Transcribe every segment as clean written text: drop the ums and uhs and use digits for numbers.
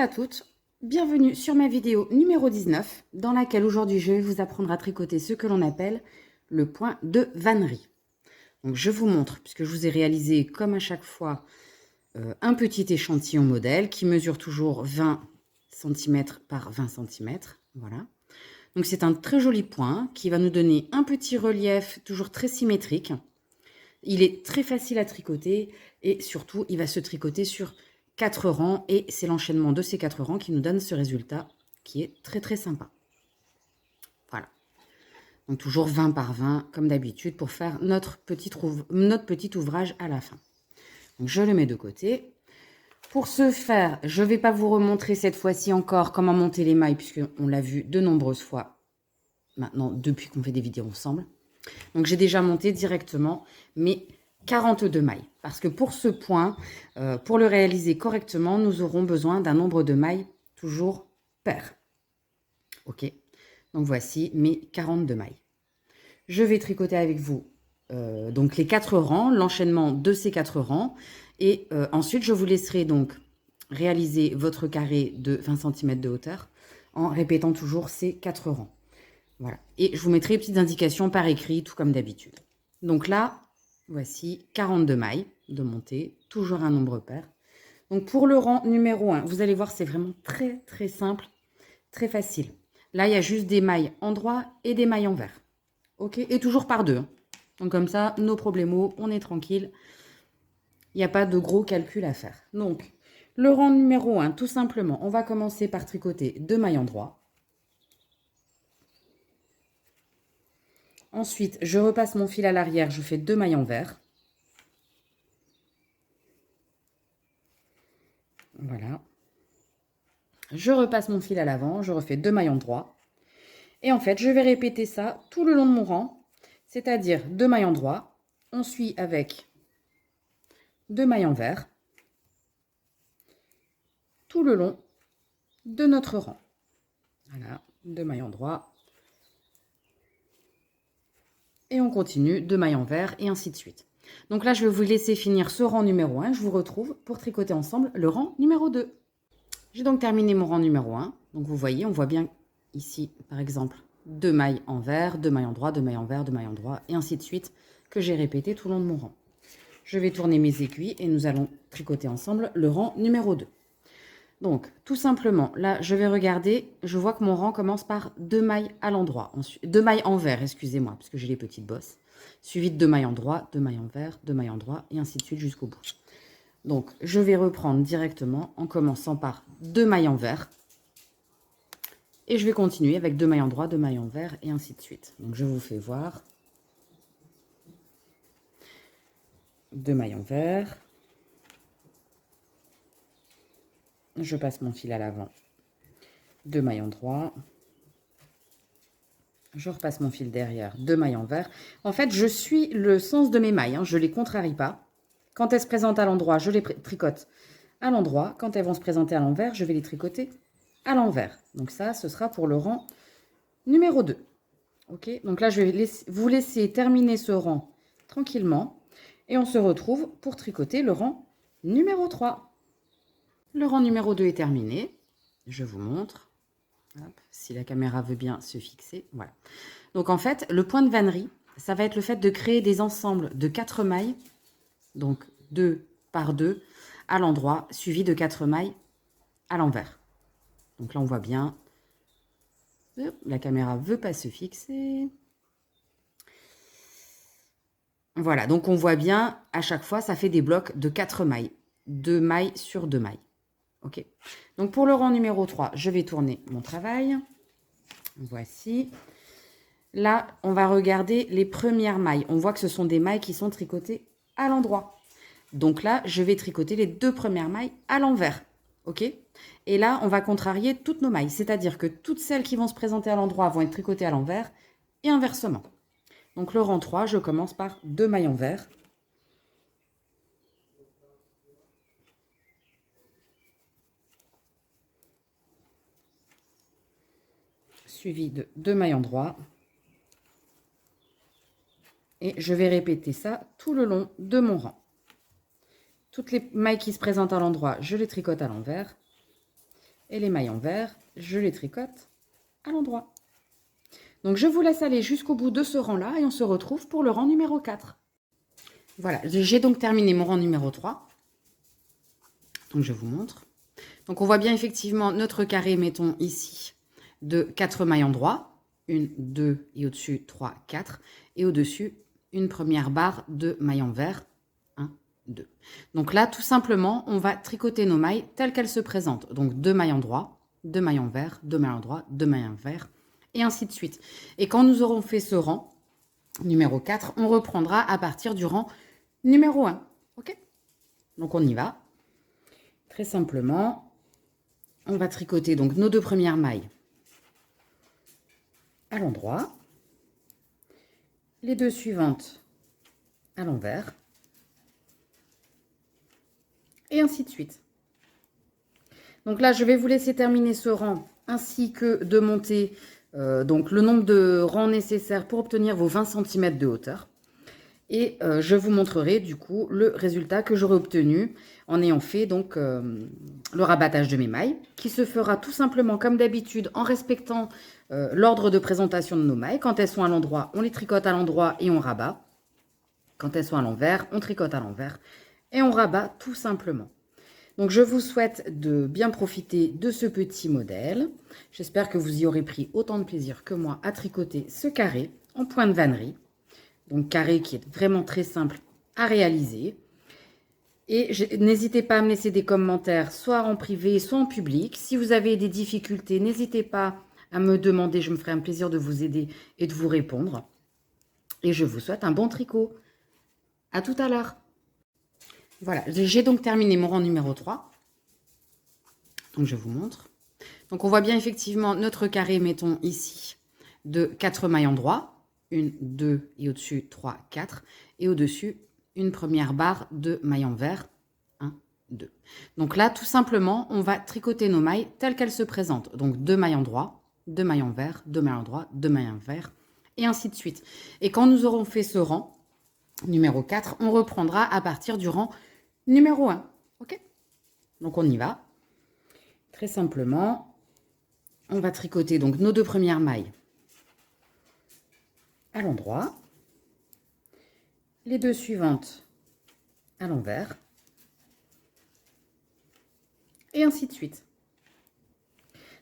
à toutes, bienvenue sur ma vidéo numéro 19 dans laquelle aujourd'hui je vais vous apprendre à tricoter ce que l'on appelle le point de vannerie. Donc je vous montre, puisque je vous ai réalisé comme à chaque fois un petit échantillon modèle qui mesure toujours 20 cm par 20 cm. Voilà. Donc c'est un très joli point qui va nous donner un petit relief toujours très symétrique. Il est très facile à tricoter et surtout il va se tricoter sur 4 rangs et c'est l'enchaînement de ces 4 rangs qui nous donne ce résultat qui est très très sympa. Voilà. Donc toujours 20 par 20 comme d'habitude pour faire notre petit ouvrage à la fin. Donc je le mets de côté. Pour ce faire, je ne vais pas vous remontrer cette fois-ci encore comment monter les mailles puisqu'on l'a vu de nombreuses fois maintenant depuis qu'on fait des vidéos ensemble. Donc j'ai déjà monté directement mes 42 mailles. Parce que pour ce point, pour le réaliser correctement, nous aurons besoin d'un nombre de mailles toujours pair. Ok, donc voici mes 42 mailles. Je vais tricoter avec vous donc les 4 rangs, l'enchaînement de ces 4 rangs. Et ensuite, je vous laisserai donc réaliser votre carré de 20 cm de hauteur en répétant toujours ces 4 rangs. Voilà. Et je vous mettrai les petites indications par écrit, tout comme d'habitude. Donc là, voici 42 mailles de montée, toujours un nombre pair. Donc pour le rang numéro 1, vous allez voir, c'est vraiment très très simple, très facile. Là, il y a juste des mailles en droit et des mailles en vert. Ok, et toujours par deux. Donc comme ça, nos problemos, on est tranquille. Il n'y a pas de gros calcul à faire. Donc, le rang numéro 1, tout simplement, on va commencer par tricoter 2 mailles en droit. Ensuite, je repasse mon fil à l'arrière, je fais 2 mailles en vert. Voilà. Je repasse mon fil à l'avant, je refais 2 mailles en droit. Et en fait, je vais répéter ça tout le long de mon rang, c'est-à-dire 2 mailles en droit. On suit avec 2 mailles en vert tout le long de notre rang. Voilà, 2 mailles en droit. Et on continue, 2 mailles en vert et ainsi de suite. Donc là, je vais vous laisser finir ce rang numéro 1. Je vous retrouve pour tricoter ensemble le rang numéro 2. J'ai donc terminé mon rang numéro 1. Donc vous voyez, on voit bien ici, par exemple, 2 mailles en vert, 2 mailles en droit, 2 mailles en vert, 2 mailles en droit, et ainsi de suite, que j'ai répété tout le long de mon rang. Je vais tourner mes aiguilles et nous allons tricoter ensemble le rang numéro 2. Donc, tout simplement, là, je vais regarder, je vois que mon rang commence par 2 mailles à l'endroit, 2 mailles en vert, excusez-moi, parce que j'ai les petites bosses, suivi de 2 mailles en droit, 2 mailles en vert, 2 mailles en droit, et ainsi de suite jusqu'au bout. Donc, je vais reprendre directement en commençant par 2 mailles en vert, et je vais continuer avec 2 mailles en droit, 2 mailles en vert, et ainsi de suite. Donc, je vous fais voir. 2 mailles en vert. Je passe mon fil à l'avant. 2 mailles en droit. Je repasse mon fil derrière, 2 mailles en vert. En fait, je suis le sens de mes mailles, hein, je ne les contrarie pas. Quand elles se présentent à l'endroit, je les tricote à l'endroit. Quand elles vont se présenter à l'envers, je vais les tricoter à l'envers. Donc ça, ce sera pour le rang numéro 2. Ok, donc là, je vais vous laisser terminer ce rang tranquillement. Et on se retrouve pour tricoter le rang numéro 3. Le rang numéro 2 est terminé. Je vous montre. Hop, si la caméra veut bien se fixer. Voilà. Donc en fait, le point de vannerie, ça va être le fait de créer des ensembles de 4 mailles. Donc 2 par 2 à l'endroit, suivi de 4 mailles à l'envers. Donc là, on voit bien. La caméra ne veut pas se fixer. Voilà, donc on voit bien, à chaque fois, ça fait des blocs de 4 mailles. 2 mailles sur 2 mailles. Ok. Donc pour le rang numéro 3, je vais tourner mon travail. Voici. Là, on va regarder les premières mailles. On voit que ce sont des mailles qui sont tricotées à l'endroit. Donc là, je vais tricoter les 2 premières mailles à l'envers. Ok. Et là, on va contrarier toutes nos mailles. C'est-à-dire que toutes celles qui vont se présenter à l'endroit vont être tricotées à l'envers et inversement. Donc le rang 3, je commence par 2 mailles en vert. Suivi de 2 mailles en droit. Et je vais répéter ça tout le long de mon rang. Toutes les mailles qui se présentent à l'endroit, je les tricote à l'envers. Et les mailles en vert, je les tricote à l'endroit. Donc, je vous laisse aller jusqu'au bout de ce rang-là et on se retrouve pour le rang numéro 4. Voilà, j'ai donc terminé mon rang numéro 3. Donc, je vous montre. Donc, on voit bien effectivement notre carré, mettons ici, de 4 mailles en droit. 1, 2 et au-dessus 3, 4. Et au-dessus, une première barre de mailles en vert. 1, 2. Donc là, tout simplement, on va tricoter nos mailles telles qu'elles se présentent. Donc 2 mailles en droit, 2 mailles en vert, 2 mailles en droit, 2 mailles en vert, et ainsi de suite. Et quand nous aurons fait ce rang, numéro 4, on reprendra à partir du rang numéro 1. Ok? Donc on y va. Très simplement, on va tricoter donc nos 2 premières mailles à l'endroit, les 2 suivantes à l'envers, et ainsi de suite. Donc là, je vais vous laisser terminer ce rang ainsi que de monter donc le nombre de rangs nécessaires pour obtenir vos 20 cm de hauteur. Et je vous montrerai du coup le résultat que j'aurai obtenu en ayant fait donc le rabattage de mes mailles, qui se fera tout simplement comme d'habitude en respectant l'ordre de présentation de nos mailles. Quand elles sont à l'endroit, on les tricote à l'endroit et on rabat. Quand elles sont à l'envers, on tricote à l'envers et on rabat tout simplement. Donc, je vous souhaite de bien profiter de ce petit modèle. J'espère que vous y aurez pris autant de plaisir que moi à tricoter ce carré en point de vannerie. Donc, carré qui est vraiment très simple à réaliser. Et n'hésitez pas à me laisser des commentaires, soit en privé, soit en public. Si vous avez des difficultés, n'hésitez pas à me demander. Je me ferai un plaisir de vous aider et de vous répondre. Et je vous souhaite un bon tricot. À tout à l'heure. Voilà, j'ai donc terminé mon rang numéro 3. Donc, je vous montre. Donc, on voit bien effectivement notre carré, mettons ici, de 4 mailles en droit. 1, 2 et au-dessus 3, 4. Et au-dessus, une première barre de mailles en vert. 1, 2. Donc là, tout simplement, on va tricoter nos mailles telles qu'elles se présentent. Donc, 2 mailles en droit, 2 mailles en vert, 2 mailles en droit, 2 mailles en vert, et ainsi de suite. Et quand nous aurons fait ce rang, numéro 4, on reprendra à partir du rang numéro 1. Ok? Donc, on y va. Très simplement, on va tricoter donc nos 2 premières mailles à l'endroit, les 2 suivantes à l'envers, et ainsi de suite.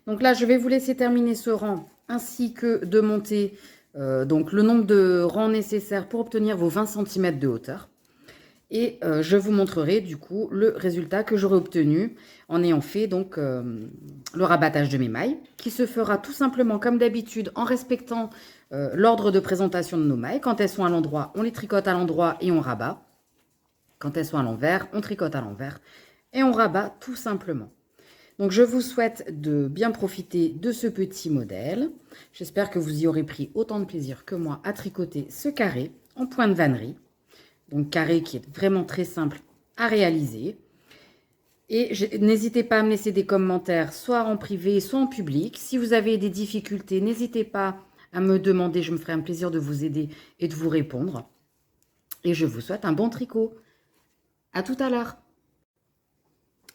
Donc là, je vais vous laisser terminer ce rang ainsi que de monter donc le nombre de rangs nécessaires pour obtenir vos 20 cm de hauteur. Et je vous montrerai du coup le résultat que j'aurai obtenu en ayant fait donc le rabattage de mes mailles, qui se fera tout simplement comme d'habitude en respectant l'ordre de présentation de nos mailles. Quand elles sont à l'endroit, on les tricote à l'endroit et on rabat. Quand elles sont à l'envers, on tricote à l'envers et on rabat tout simplement. Donc, je vous souhaite de bien profiter de ce petit modèle. J'espère que vous y aurez pris autant de plaisir que moi à tricoter ce carré en point de vannerie. Donc, carré qui est vraiment très simple à réaliser. Et n'hésitez pas à me laisser des commentaires, soit en privé, soit en public. Si vous avez des difficultés, n'hésitez pas à me demander. Je me ferai un plaisir de vous aider et de vous répondre. Et je vous souhaite un bon tricot. À tout à l'heure.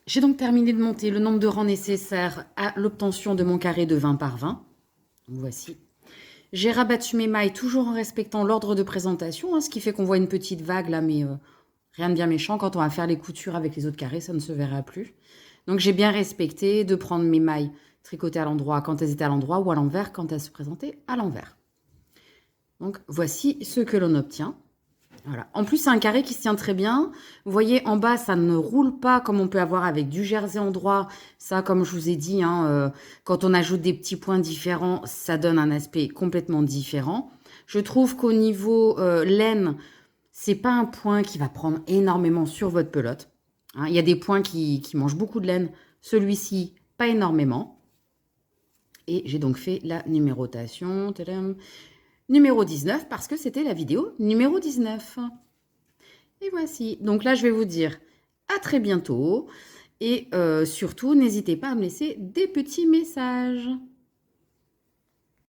J'ai donc terminé de monter le nombre de rangs nécessaires à l'obtention de mon carré de 20 par 20. Voici. J'ai rabattu mes mailles toujours en respectant l'ordre de présentation, ce qui fait qu'on voit une petite vague là, mais rien de bien méchant. Quand on va faire les coutures avec les autres carrés, ça ne se verra plus. Donc j'ai bien respecté de prendre mes mailles tricotées à l'endroit quand elles étaient à l'endroit ou à l'envers quand elles se présentaient à l'envers. Donc voici ce que l'on obtient. Voilà. En plus, c'est un carré qui se tient très bien. Vous voyez, en bas, ça ne roule pas comme on peut avoir avec du jersey en droit. Ça, comme je vous ai dit, quand on ajoute des petits points différents, ça donne un aspect complètement différent. Je trouve qu'au niveau laine, c'est pas un point qui va prendre énormément sur votre pelote. Hein, il y a des points qui mangent beaucoup de laine. Celui-ci, pas énormément. Et j'ai donc fait la numérotation. Tadam. Numéro 19, parce que c'était la vidéo numéro 19. Et voici. Donc là, je vais vous dire à très bientôt. Et surtout, n'hésitez pas à me laisser des petits messages.